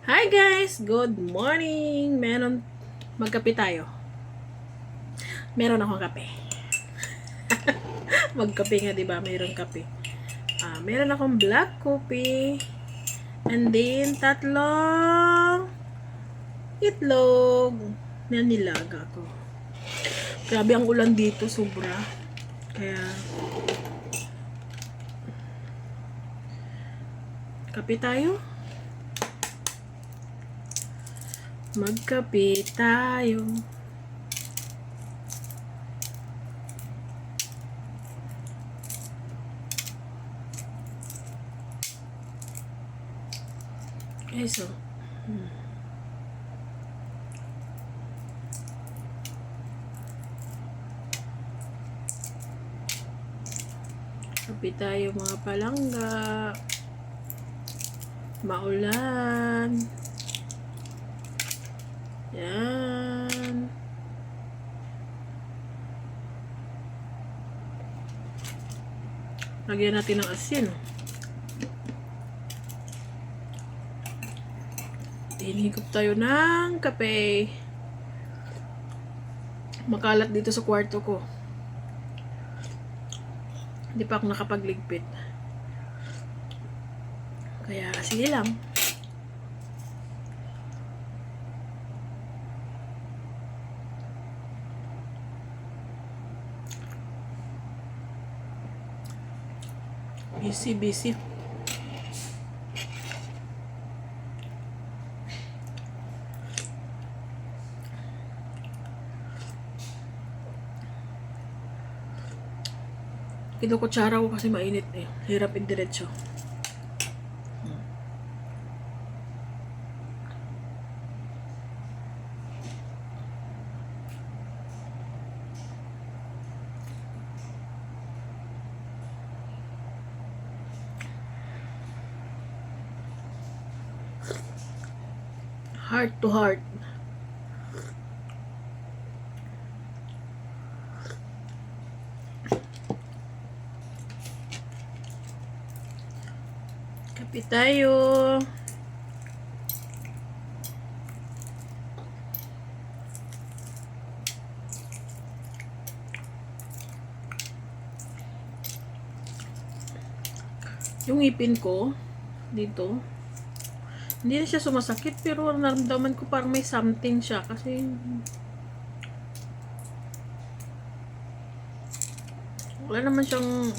Hi guys! Good morning! Magkape tayo. Meron akong kape. Magkape nga, di ba? Meron kape. Meron akong black coffee. And then, tatlong itlog na nilaga ko. Grabe ang ulan dito, sobra. Kaya, kape tayo. Magkape tayo. Okay, so, kape tayo mga palangga. Maulan. Yan. Lagyan natin ng asin. Hinihigop tayo ng kape. Makalat dito sa kwarto ko. Hindi pa ako nakapagligpit. Kaya sige lang. Busy. Kinukutsara ko kasi mainit eh. Hirap indiretso. Heart to heart. Kape tayo. Yung ngipin ko dito, hindi na siya sumasakit pero naramdaman ko parang may something siya kasi wala naman siyang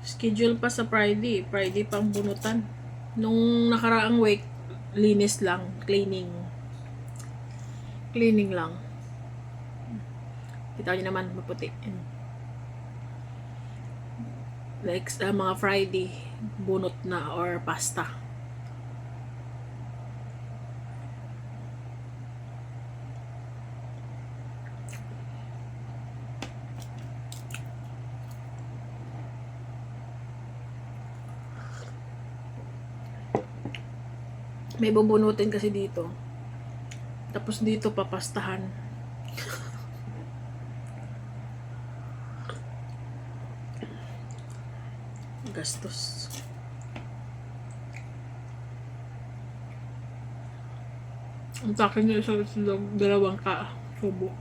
schedule pa sa Friday pang bunutan. Nung nakaraang week, linis lang, cleaning lang. Kita niyo naman, maputi. Like mga Friday, bunot na or pasta. May bubunutin kasi dito. Tapos dito papastahan. Gastos. Ang takin niya sa dalawang subo.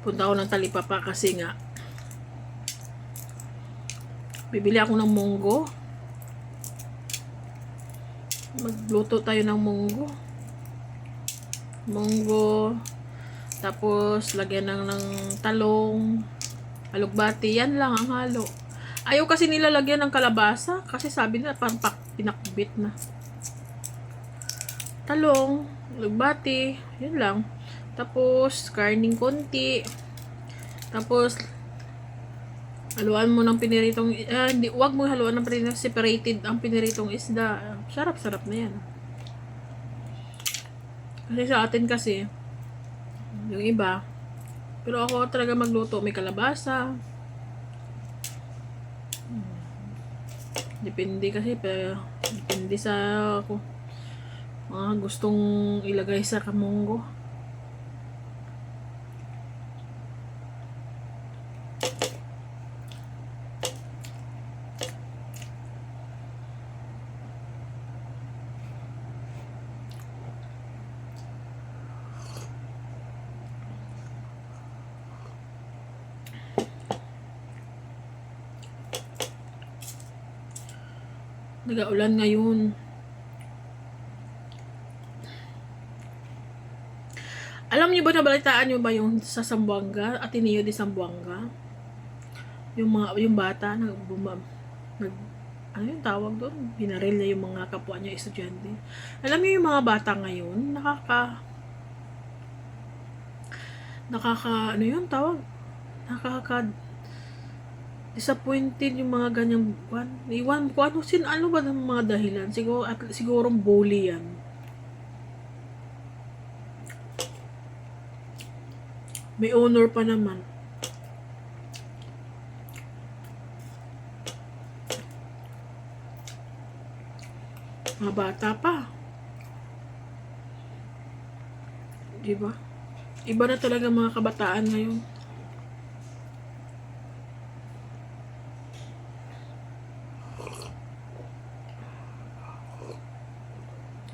Punta ako ng Talipapa kasi nga bibili ako ng munggo. Magluto tayo ng munggo, tapos lagyan ng talong, alugbati, yan lang ang halo. Ayaw kasi nila lagyan ng kalabasa kasi sabi nila parang pinakbit na. Talong, alugbati, yan lang. Tapos karning konti. Tapos haluan mo ng piniritong wag mo haluan ng piniritong separated ang piniritong isda. Sarap na yan. Kasi sa atin kasi yung iba, pero ako talaga magluto, may kalabasa, Depende kasi, depende sa ako, mga gustong ilagay sa kamunggo. Nag-aulan ngayon. Alam niyo ba, nabalitaan niyo ba yung sa Zamboanga, Ateneo de Zamboanga? Yung bata nag ano yung tawag doon? Binaril niya yung mga kapwa niya estudyante. Alam niyo yung mga bata ngayon, ano yung tawag? Nakaka disappointed yung mga ganyang buwan. Iwan ko ano ba ng mga dahilan? Siguro bully yan. May owner pa naman. Mga bata pa. Diba? Iba na talaga mga kabataan ngayon.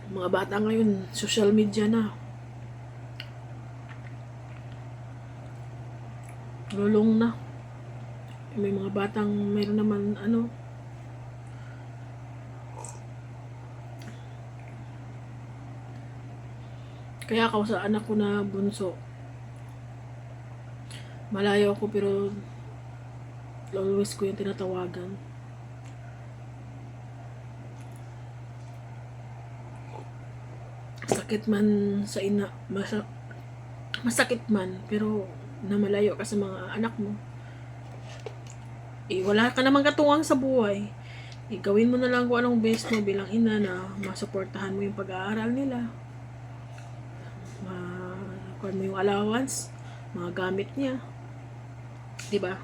Mga bata ngayon, social media na. Lulong na. May mga batang meron naman kaya ako sa anak ko na bunso, malayo ako pero always ko yung tinatawagan. Sakit man sa masakit man, pero namalayo ka sa mga anak mo. Wala ka namang katuwang sa buhay. Gawin mo na lang kung anong best mo bilang ina na masuportahan mo yung pag-aaral nila. Kuha mo yung allowance, mga gamit niya. Diba?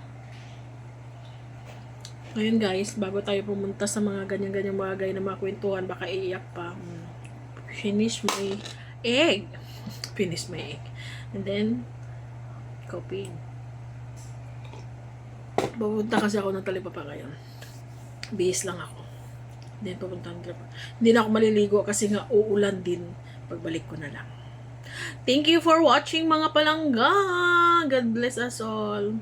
Ngayon guys, bago tayo pumunta sa mga ganyan-ganyang bagay na makwentuhan, baka iiyak pa. Finish my egg. Finish my egg. And then, coffee. Pupunta kasi ako ng Talipapa ngayon. Bihis lang ako. Then pupunta ng Talipapa. Hindi na ako maliligo kasi nga uulan din. Pagbalik ko na lang. Thank you for watching mga palangga. God bless us all.